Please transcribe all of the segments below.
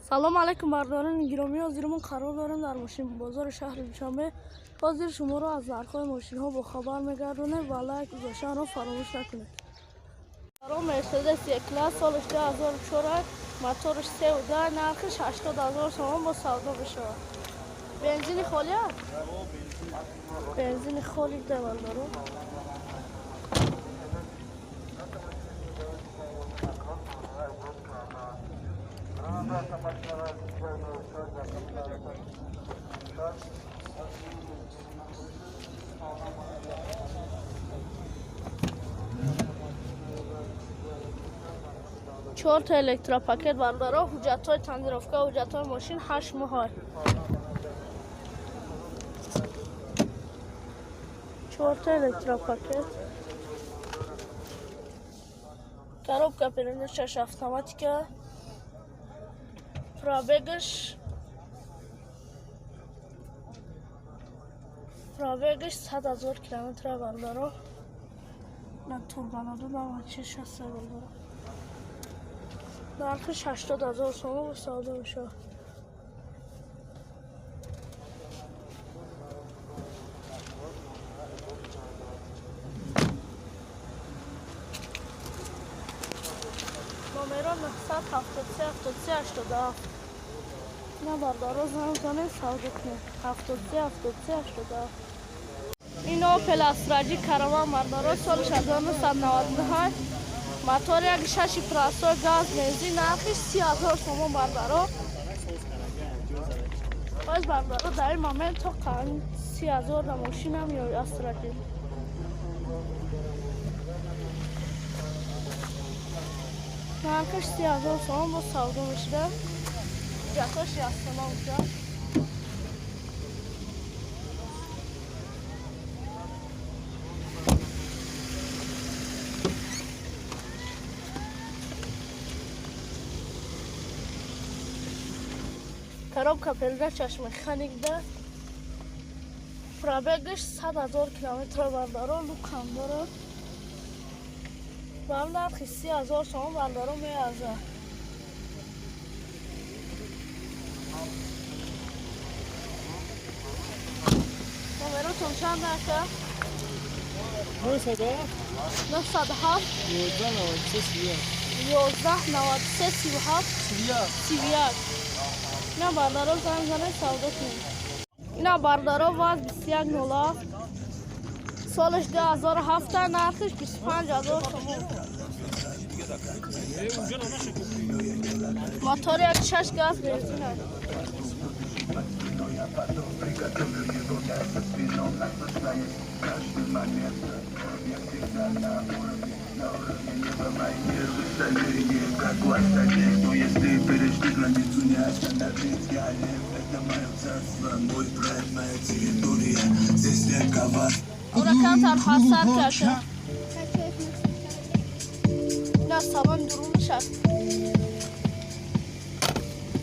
سلام علیکم برداران گرامی، حاضرمون قرار دارم در ماشین بازار شهر دوشنبه حاضر شما رو از نرخ‌های ماشین ها با خبر میگردونم و لایک گذاشتن رو فراموش نکنید. برای مرسدس یک کلاس سالش 2004 موتورش 3.10 نرخش 80,000 تومان با سودا بشه. بنزین خالی است؟ بنزین خالی ده بردارو. چهار تا الکترا پاکت بردارو. حجت های تنظیرافته و حجت های ماشین 8 ماه. 4 تا الکترا پاکت. коробка перемещаешь автоматика. Пробегаешь 100,000 километр бардоро. На турбанаду на чеш هست بردارو. نرخش 80,000 تومان سودا میشه. نمره 973 نه بردارو زنگ کنه سودا کنه. 73 این اوپل استراجی کاروان بردارو سالش 1998 موتور یک 6 پراسو گاز بنزین نرخش 30,000 تومان بردارو. باز بردارو در این مومنت تا قرن 30,000 در ماشین هم یا استراجی. نرخش 30,000 تومان با سودا میشه. جاتش یاستما میشه. коробка передач механик пробегаш 100,000 километр бардоро. лукам дорад ба нархи 30,000 تومان бардоро меарзад. номеротон чанд аст? 907 1193 37 اینا بردارو زنگ زنه سودا کنید. اینا بردارو واز 2107 سالش 2007 نرخش 25,000 تومان. موتور یک 6 گاز بنزین است. Huracan tarhasar کرده. نه سامان درون شد.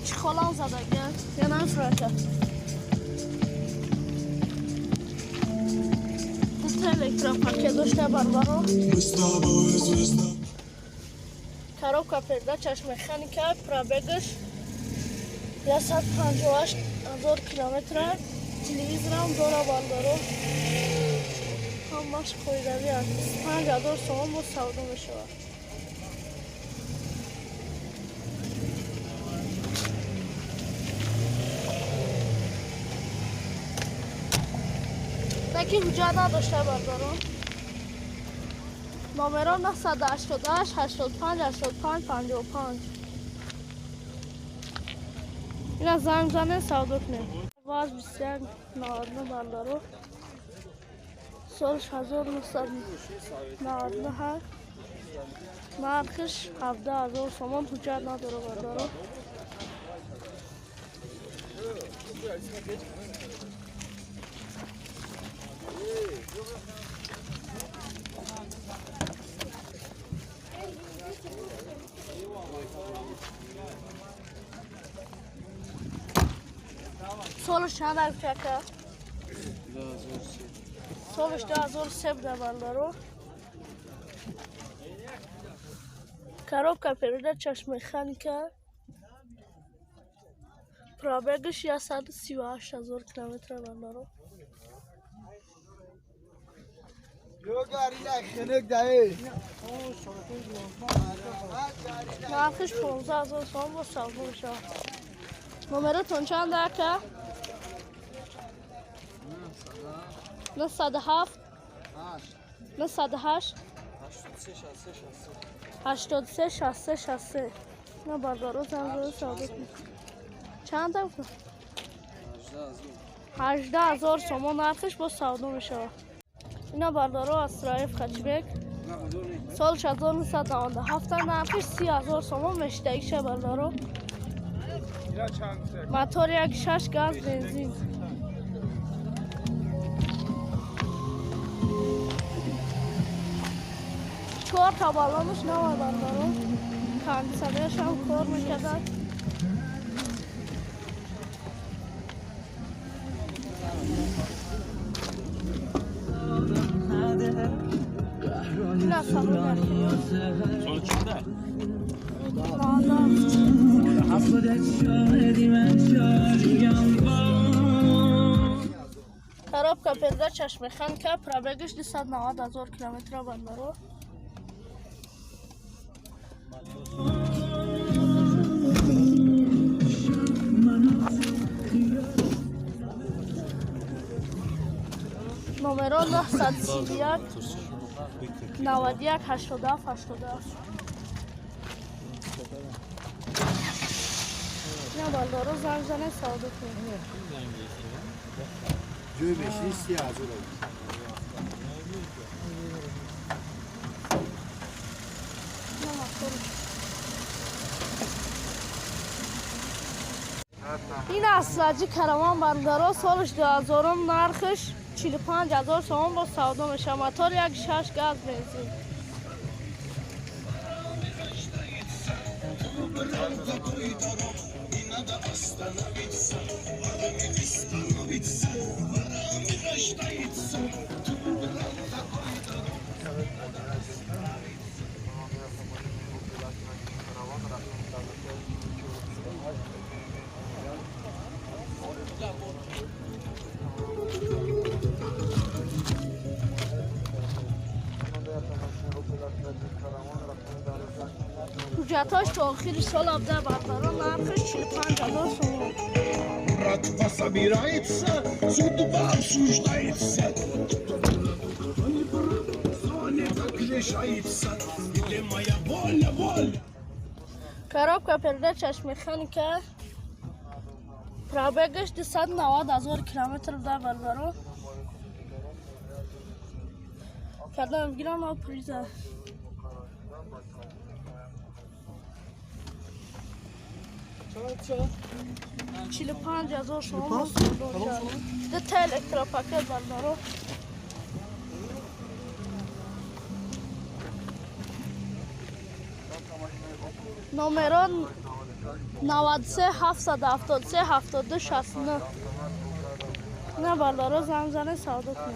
چی خالان زده گرد؟ یا نه فرشه. دوست الکترا پاکت داشته بردارو. коробка передач механика пробегаш 158,000 километр. телевизорам дора бардоро. ҳамаш қоидави аст. 25,000 تومان бо савдо мешавад. таки ҳуҷҷат надошта бардоро. номеро 988 85 85 55. اینا زنگ زنه سودا کنیم. واز 2199 بردارو. سالش 1999 نرخش 17,000 تومان. حجت نداره بردارو. سالش چند از چکه؟ سالش 2003 ده بردارو. коробка передач механика پرابگش 138,000 کیلومتر بندارو. نرخش 15,000 تومان با سودا میشه. نمرتون چنده که؟ 907 908 83 63 63. نه بردارو زنجان سودا کنید. چند هم کن؟ 18,000 تومان نرخش با سودا میشه. اینا بردارو از سرایف خچبک سال 1997 نرخش 30,000 تومان مشتریشه بردارو. موتور 1.6 گاز بنزین. کار تا بالانش نوه بردارو. کاندیسنرش هم کار میکرده. این از سالون درکی سال چنده؟ خراب که پیدا چشم خان که پرابگش 290,000 کیلومتر بندارو. نمرو 931 91 87 87. نه بالدارو زنگ زنه سودا کنه. جوی بشی 30,000. این اسلاجی کروان بندارو سالش 2000 نرخش 45,000 تومان با سودا میشه. موتور 1.6 گاز بنزین. حجتاش تا آخر سال آبده بردارو نرخش 45,000 تومان. Братва собирается, судьба обсуждается. Сонет решается, где моя воля, воля. خراب که پرده چشم خان که پرابگش 290,000 کیلومتر بوده بردارو. کردم گیرم و پریزه. 45,000 تومان ده تا الکترا پاکت بردارو. نمرو 93 773 72 69. نه بردارو زنگ زنه سودا کنه.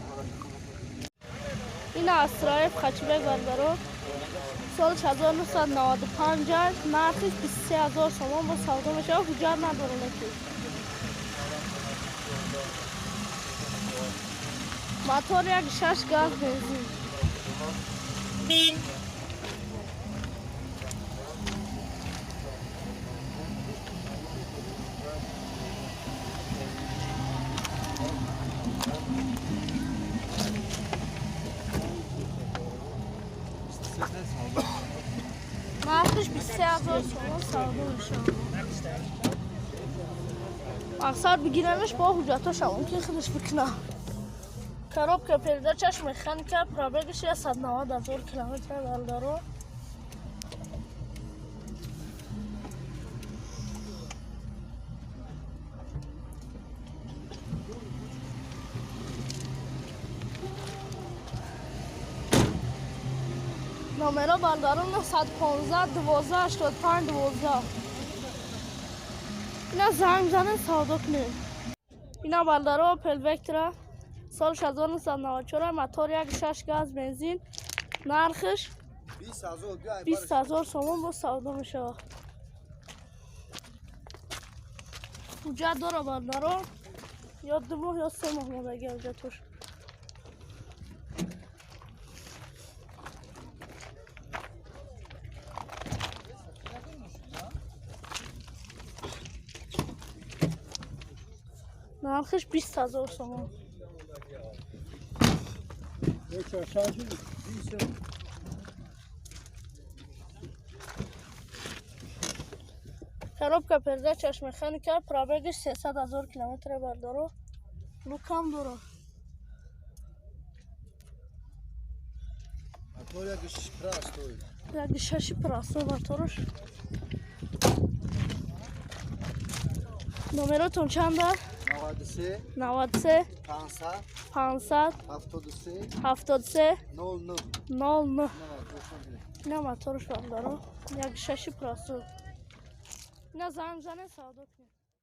این از سرایف خچبک بردارو سال 1995 نرخش 23,000 تومان با سودا میشه. حجت نداره نکی. موتور 1.6 گاز بنزین. نرخش 23,000 تومان سودا میشه. اکثر بگیرنش با حجتاش هم که خودش بکنه. خراب که پیدا چشم خان که پرابگش 190,000 کیلومتر بردارو. نمرو بردارو 915 12 85 12. اینا زنگ زنه سودا کنه. اینا بردارو پلوکتره سال 1994 موتور 1.6 گاز بنزین نرخش 20,000 تومان با سودا میشه. Уҷа дора бандаро ё 2 моҳ ё 3 моҳ модагӣ уҷа туш. нархиш 20,000 сомон. Коробка перда чашмеханика, пробегиш 300,000 километр бардоро. Лукам доро. Як шаши прасто баторош. Номеротон чанд аст? 93 500 73 00. Ина маторош бардоро. Як шаши прасто. Ина занг зане савдо кунед.